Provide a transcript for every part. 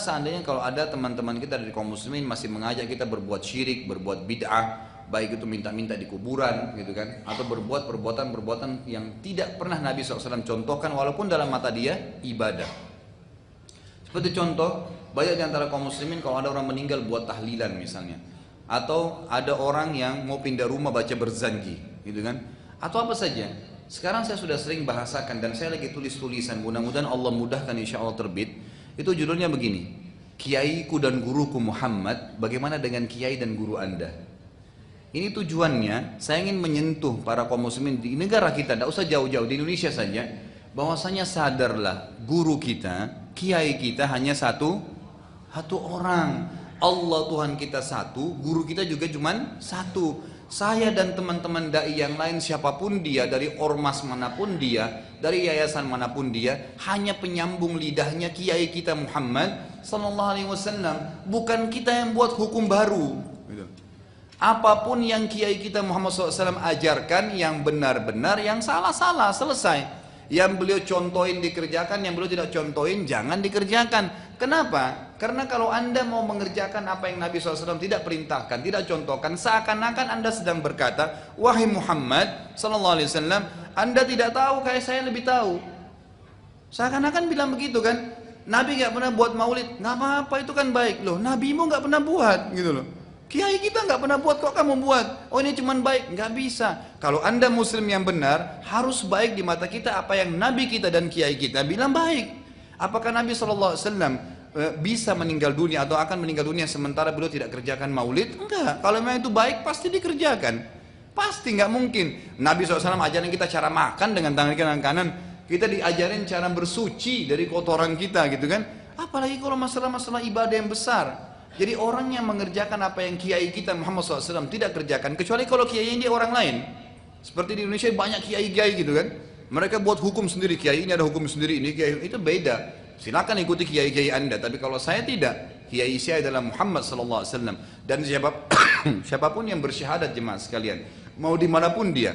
seandainya kalau ada teman-teman kita dari kaum muslimin masih mengajak kita berbuat syirik, berbuat bid'ah, baik itu minta-minta di kuburan gitu kan, atau berbuat perbuatan-perbuatan yang tidak pernah Nabi SAW contohkan walaupun dalam mata dia ibadah. Seperti contoh, banyak di antara kaum muslimin kalau ada orang meninggal buat tahlilan misalnya, atau ada orang yang mau pindah rumah baca berzanji gitu kan, atau apa saja. Sekarang saya sudah sering bahasakan dan saya lagi tulis tulisan, mudah-mudahan Allah mudahkan insya Allah terbit. Itu judulnya begini, Kiaiku dan Guruku Muhammad, bagaimana dengan kiai dan guru anda? Ini tujuannya, saya ingin menyentuh para kaum muslimin di negara kita, tidak usah jauh-jauh, di Indonesia saja, bahwasanya sadarlah guru kita, kiai kita hanya satu orang. Allah Tuhan kita satu, guru kita juga cuma satu. Saya dan teman-teman dai yang lain siapapun dia, dari ormas manapun dia, dari yayasan manapun dia, hanya penyambung lidahnya kiai kita Muhammad sallallahu alaihi wasallam. Bukan kita yang buat hukum baru. Apapun yang kiai kita Muhammad SAW ajarkan, yang benar-benar, yang salah-salah, selesai. Yang beliau contohin dikerjakan, yang beliau tidak contohin jangan dikerjakan. Kenapa? Karena kalau anda mau mengerjakan apa yang Nabi SAW tidak perintahkan, tidak contohkan, seakan-akan anda sedang berkata, wahai Muhammad SAW, anda tidak tahu, kayak saya lebih tahu. Seakan-akan bilang begitu kan. Nabi gak pernah buat maulid, gak apa-apa, itu kan baik loh. Nabimu gak pernah buat gitu loh. Kiai kita nggak pernah buat, kok kamu buat? Oh ini cuman baik, nggak bisa. Kalau anda muslim yang benar, harus baik di mata kita apa yang Nabi kita dan kiai kita bilang baik. Apakah Nabi SAW bisa meninggal dunia atau akan meninggal dunia sementara beliau tidak kerjakan maulid? Enggak. Kalau memang itu baik pasti dikerjakan. Pasti nggak mungkin. Nabi SAW ajarin kita cara makan dengan tangan kanan, kita diajarin cara bersuci dari kotoran kita gitu kan. Apalagi kalau masalah-masalah ibadah yang besar. Jadi orang yang mengerjakan apa yang kiai kita Muhammad SAW tidak kerjakan, kecuali kalau kiai ini orang lain. Seperti di Indonesia banyak kiai-kiai gitu kan. Mereka buat hukum sendiri, kiai ini ada hukum sendiri, ini kiai itu beda. Silakan ikuti kiai-kiai anda, tapi kalau saya tidak, kiai saya adalah Muhammad SAW. Dan siapapun yang bersyahadat jemaah sekalian, mau dimanapun dia,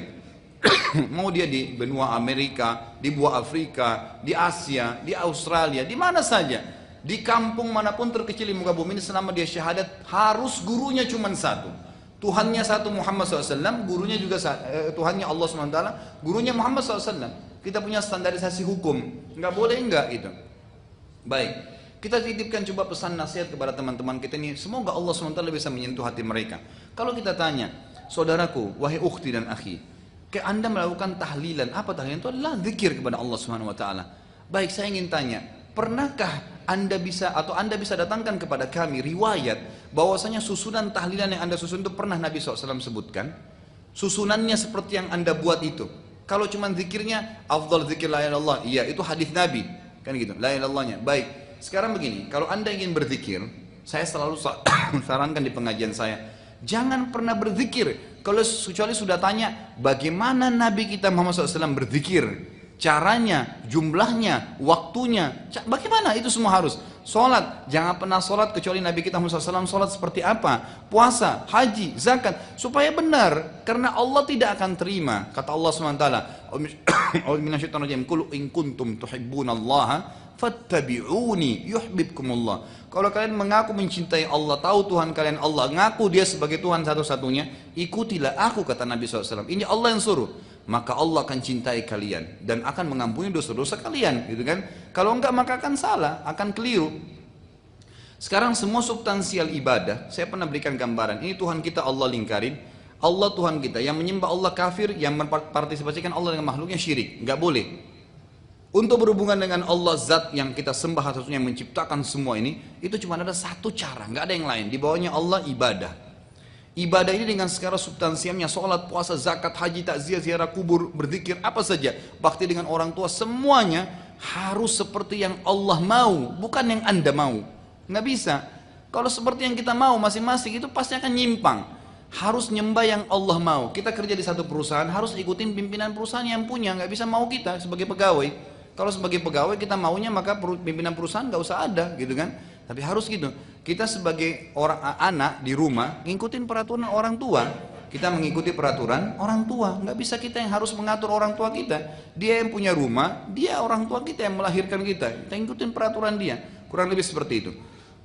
mau dia di benua Amerika, di benua Afrika, di Asia, di Australia, di mana saja. Di kampung manapun terkecil di muka bumi ini, selama dia syahadat, harus gurunya cuma satu. Tuhannya satu Muhammad SAW, gurunya juga Tuhannya Allah SWT, gurunya Muhammad SAW. Kita punya standarisasi hukum, nggak boleh enggak gitu. Baik, kita titipkan coba pesan nasihat kepada teman-teman kita ini, semoga Allah SWT bisa menyentuh hati mereka. Kalau kita tanya, saudaraku, wahai ukhti dan akhi, kayak anda melakukan tahlilan, apa tahlilan? Itu adalah zikir kepada Allah SWT. Baik, saya ingin tanya, pernahkah anda bisa datangkan kepada kami riwayat bahwasanya susunan tahlilan yang anda susun itu pernah Nabi SAW sebutkan? Susunannya seperti yang anda buat itu. Kalau cuma zikirnya, afdal zikir la ilaha illallah, iya itu hadis Nabi, kan gitu, la ilaha illallahnya. Baik, sekarang begini, kalau anda ingin berzikir, saya selalu sarankan di pengajian saya, jangan pernah berzikir kalau kecuali sudah tanya bagaimana Nabi kita Muhammad SAW berzikir. Caranya, jumlahnya, waktunya, bagaimana itu semua harus. Sholat, jangan pernah sholat kecuali Nabi kita Muhammad SAW sholat seperti apa. Puasa, haji, zakat, supaya benar. Karena Allah tidak akan terima. Kata Allah SWT, Qul in kuntum tuhibbunallaha fattabi'uni yuhibbukumullah. Kalau kalian mengaku mencintai Allah, tahu Tuhan kalian Allah, ngaku dia sebagai Tuhan satu-satunya, ikutilah aku, kata Nabi SAW. Ini Allah yang suruh. Maka Allah akan cintai kalian dan akan mengampuni dosa-dosa kalian, gitu kan? Kalau enggak maka akan salah, akan keliru. Sekarang semua substansial ibadah, saya pernah berikan gambaran. Ini Tuhan kita Allah lingkarin, Allah Tuhan kita. Yang menyembah Allah kafir, yang mempartisipasikan Allah dengan makhluknya syirik, enggak boleh. Untuk berhubungan dengan Allah Zat yang kita sembah satu-satunya yang menciptakan semua ini, itu cuma ada satu cara, enggak ada yang lain. Di bawahnya Allah ibadah. Ibadah ini dengan skala substansialnya, sholat, puasa, zakat, haji, takziah, ziarah kubur, berzikir, apa saja, bakti dengan orang tua, semuanya harus seperti yang Allah mau, bukan yang anda mau. Nggak bisa. Kalau seperti yang kita mau masing-masing itu pasti akan nyimpang. Harus nyembah yang Allah mau. Kita kerja di satu perusahaan, harus ikutin pimpinan perusahaan yang punya, nggak bisa mau kita sebagai pegawai. Kalau sebagai pegawai kita maunya, maka pimpinan perusahaan nggak usah ada, gitu kan? Tapi harus gitu. Kita sebagai orang anak di rumah ngikutin peraturan orang tua. Kita mengikuti peraturan orang tua. Nggak bisa kita yang harus mengatur orang tua kita. Dia yang punya rumah, dia orang tua kita yang melahirkan kita. Kita ngikutin peraturan dia. Kurang lebih seperti itu.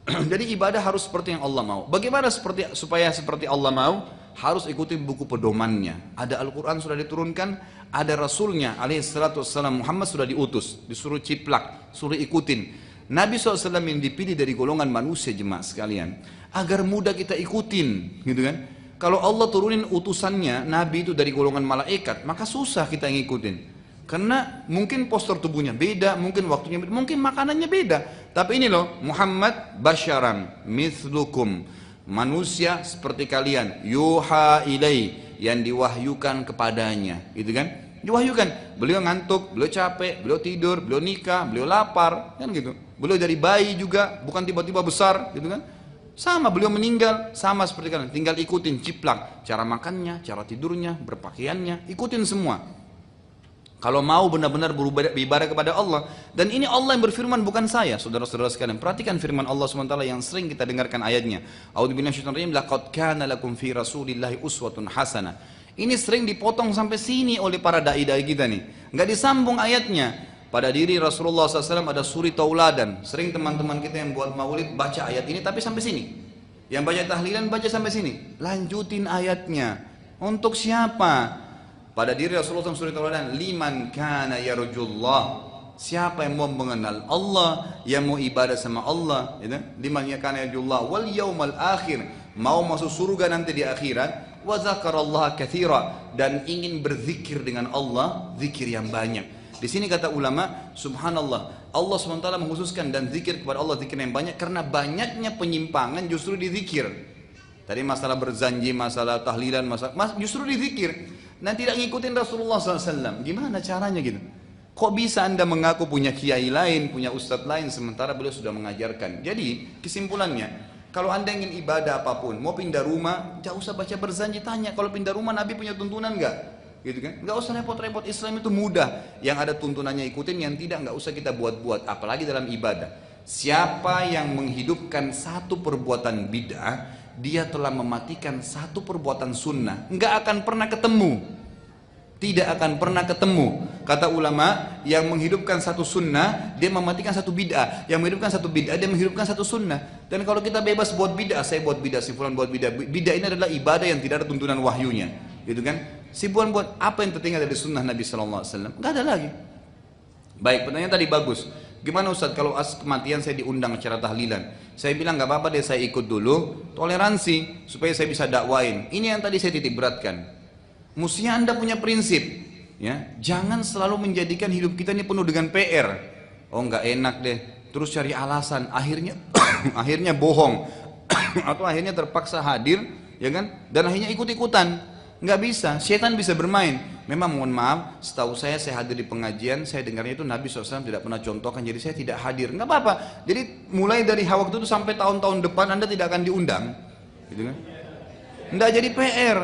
Jadi ibadah harus seperti yang Allah mau. Bagaimana supaya seperti Allah mau? Harus ikuti buku pedomannya. Ada Al-Quran sudah diturunkan, ada Rasulnya alaihissalatu wassalam Muhammad sudah diutus, disuruh ciplak, suruh ikutin. Nabi SAW yang dipilih dari golongan manusia jemaah sekalian, agar mudah kita ikutin, gitu kan? Kalau Allah turunin utusannya, Nabi itu dari golongan malaikat, maka susah kita ngikutin. Karena mungkin postur tubuhnya beda, mungkin waktunya beda, mungkin makanannya beda. Tapi ini loh, Muhammad basyaran mithlukum, manusia seperti kalian, yuha ilai, yang diwahyukan kepadanya, gitu kan? Diwahyukan, beliau ngantuk, beliau capek, beliau tidur, beliau nikah, beliau lapar, kan gitu. Beliau dari bayi juga, bukan tiba-tiba besar, gitu kan? Sama, beliau meninggal, sama seperti kalian. Tinggal ikutin ciplak, cara makannya, cara tidurnya, berpakaiannya, ikutin semua. Kalau mau benar-benar beribadah kepada Allah. Dan ini Allah yang berfirman, bukan saya. Saudara-saudara sekalian, perhatikan firman Allah SWT yang sering kita dengarkan ayatnya. A'udzubillahi minasyaitonir rajim, laqad kana lakum fi rasulillahi uswatun hasanah. Ini sering dipotong sampai sini oleh para dai-dai kita nih. Enggak disambung ayatnya. Pada diri Rasulullah SAW ada suri tauladan. Sering teman-teman kita yang buat maulid baca ayat ini tapi sampai sini. Yang baca tahlilan baca sampai sini. Lanjutin ayatnya. Untuk siapa? Pada diri Rasulullah SAW suri tauladan, liman kana yarjullah. Siapa yang mau mengenal Allah, yang mau ibadah sama Allah, gitu? Liman kana yarjullah wal yaumal akhir, mau masuk surga nanti di akhirat, wa dzakarallaha katsira, dan ingin berzikir dengan Allah, zikir yang banyak. Di sini kata ulama, subhanallah, Allah SWT mengkhususkan dan zikir kepada Allah zikir yang banyak karena banyaknya penyimpangan justru di zikir. Tadi masalah berzanji, masalah tahlilan, masalah justru di zikir. Dan tidak ngikutin Rasulullah SAW. Gimana caranya gitu? Kok bisa anda mengaku punya kiai lain, punya ustadz lain, sementara beliau sudah mengajarkan. Jadi kesimpulannya, kalau anda ingin ibadah apapun, mau pindah rumah, jangan usah baca berzanji, tanya. Kalau pindah rumah Nabi punya tuntunan enggak? Gitu kan? Enggak usah repot-repot, Islam itu mudah. Yang ada tuntunannya ikutin, yang tidak enggak usah kita buat-buat. Apalagi dalam ibadah. Siapa yang menghidupkan satu perbuatan bid'ah, dia telah mematikan satu perbuatan sunnah. Enggak akan pernah ketemu. Tidak akan pernah ketemu. Kata ulama, yang menghidupkan satu sunnah, dia mematikan satu bid'ah. Yang menghidupkan satu bid'ah, dia menghidupkan satu sunnah. Dan kalau kita bebas buat bid'ah, saya buat bid'ah, si fulan buat bid'ah. Bid'ah ini adalah ibadah yang tidak ada tuntunan wahyunya. Gitu kan? Si fulan buat apa yang tertinggal dari sunnah Nabi SAW? Enggak ada lagi. Baik, pertanyaan tadi bagus. Gimana Ustaz kalau kematian saya diundang acara tahlilan? Saya bilang nggak apa-apa deh, saya ikut dulu, toleransi supaya saya bisa dakwain. Ini yang tadi saya titik beratkan. Mestinya Anda punya prinsip, ya. Jangan selalu menjadikan hidup kita ini penuh dengan PR. Oh nggak enak deh, terus cari alasan, akhirnya akhirnya bohong atau akhirnya terpaksa hadir, ya kan? Dan akhirnya ikut-ikutan. Nggak bisa, setan bisa bermain. Memang mohon maaf, setahu saya hadir di pengajian, saya dengarnya itu Nabi SAW tidak pernah contohkan, jadi saya tidak hadir. Nggak apa-apa. Jadi mulai dari waktu itu sampai tahun-tahun depan Anda tidak akan diundang, gitu kan? Nggak jadi PR.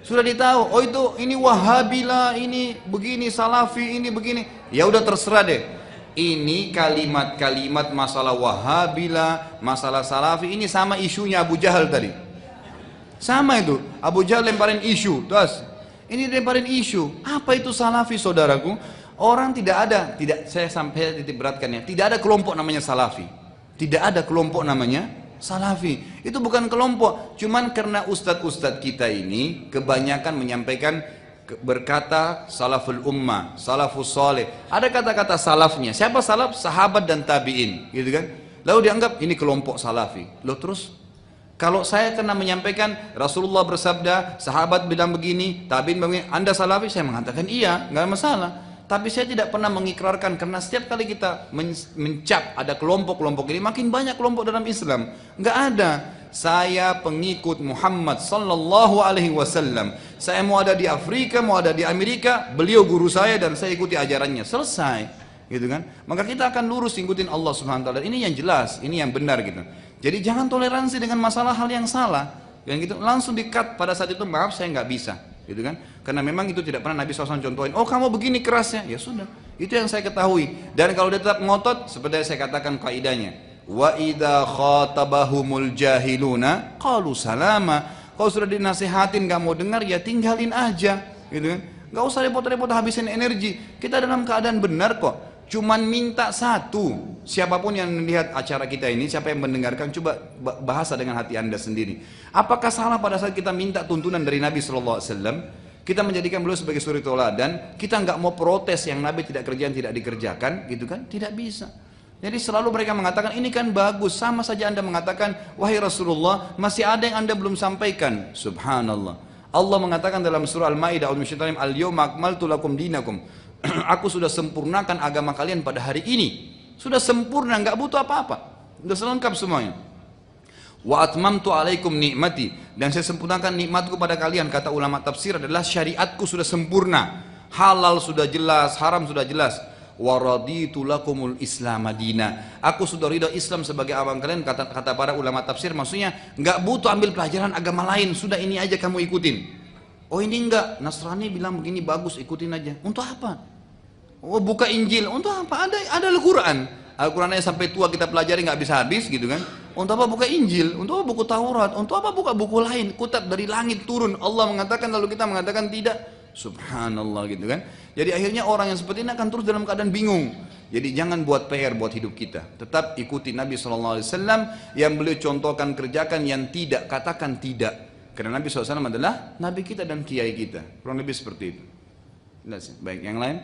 Sudah ditahu, oh itu ini Wahabila, ini begini, Salafi, ini begini. Ya udah terserah deh. Ini kalimat-kalimat masalah Wahabila, masalah Salafi, ini sama isunya Abu Jahal tadi. Sama itu, Abu Jahal lemparin isu, terus ini lemparin isu. Apa itu Salafi, saudaraku? Orang tidak ada, saya sampai titik beratkannya, tidak ada kelompok namanya Salafi. Tidak ada kelompok namanya Salafi. Itu bukan kelompok, cuman karena ustadz-ustadz kita ini kebanyakan menyampaikan berkata salaful ummah, salafus saleh. Ada kata-kata salafnya. Siapa salaf? Sahabat dan tabi'in, gitu kan? Lalu dianggap ini kelompok Salafi. Loh terus? Kalau saya kena menyampaikan Rasulullah bersabda, sahabat bilang begini, tabi'in begini, Anda Salafi? Saya mengatakan iya, nggak ada masalah. Tapi saya tidak pernah mengikrarkan, karena setiap kali kita mencap ada kelompok-kelompok ini, makin banyak kelompok dalam Islam. Nggak ada. Saya pengikut Muhammad sallallahu alaihi wasallam. Saya mau ada di Afrika, mau ada di Amerika, beliau guru saya dan saya ikuti ajarannya. Selesai, gitu kan? Maka kita akan lurus ikutin Allah Subhanahu wa taala. Ini yang jelas, ini yang benar gitu. Jadi jangan toleransi dengan masalah hal yang salah. Yang gitu langsung di-cut pada saat itu, maaf saya nggak bisa, gitu kan? Karena memang itu tidak pernah Nabi SAW contohin. Oh kamu begini kerasnya, ya sudah. Itu yang saya ketahui. Dan kalau dia tetap ngotot, seperti yang saya katakan kaidahnya, wa idza khatabahumul jahiluna qalu salama. Kalau sudah dinasihatin nggak mau dengar, ya tinggalin aja, gitu kan? Nggak usah repot-repot habisin energi. Kita dalam keadaan benar kok. Cuman minta satu, siapapun yang melihat acara kita ini, siapa yang mendengarkan, coba bahasa dengan hati anda sendiri. Apakah salah pada saat kita minta tuntunan dari Nabi SAW? Kita menjadikan beliau sebagai suri teladan, kita nggak mau protes yang Nabi tidak kerjakan, tidak dikerjakan, gitu kan? Tidak bisa. Jadi selalu mereka mengatakan, ini kan bagus, sama saja anda mengatakan, wahai Rasulullah, masih ada yang anda belum sampaikan. Subhanallah. Allah mengatakan dalam surah Al-Ma'idah, Al-Yawma akmaltu lakum dinakum. Aku sudah sempurnakan agama kalian pada hari ini. Sudah sempurna, nggak butuh apa-apa. Sudah selengkap semuanya. Wa atmamtu alaikum nikmati, dan saya sempurnakan nikmatku pada kalian. Kata ulama tafsir adalah syariatku sudah sempurna. Halal sudah jelas, haram sudah jelas. Wa raditu lakumul Islam madina. Aku sudah ridha Islam sebagai agama kalian. Kata para ulama tafsir, maksudnya nggak butuh ambil pelajaran agama lain. Sudah ini aja kamu ikutin. Oh ini enggak, Nasrani bilang begini bagus, ikutin aja. Untuk apa? Oh buka Injil, untuk apa? Ada Al-Quran. Al-Quran aja sampai tua kita pelajari nggak bisa habis gitu kan. Untuk apa buka Injil? Untuk apa buku Taurat? Untuk apa buka buku lain? Kutab dari langit turun. Allah mengatakan lalu kita mengatakan tidak. Subhanallah gitu kan. Jadi akhirnya orang yang seperti ini akan terus dalam keadaan bingung. Jadi jangan buat PR buat hidup kita. Tetap ikuti Nabi SAW yang beliau contohkan, kerjakan, yang tidak katakan tidak. Karena Nabi SAW adalah Nabi kita dan kiai kita. Kurang lebih seperti itu. Baik, yang lain?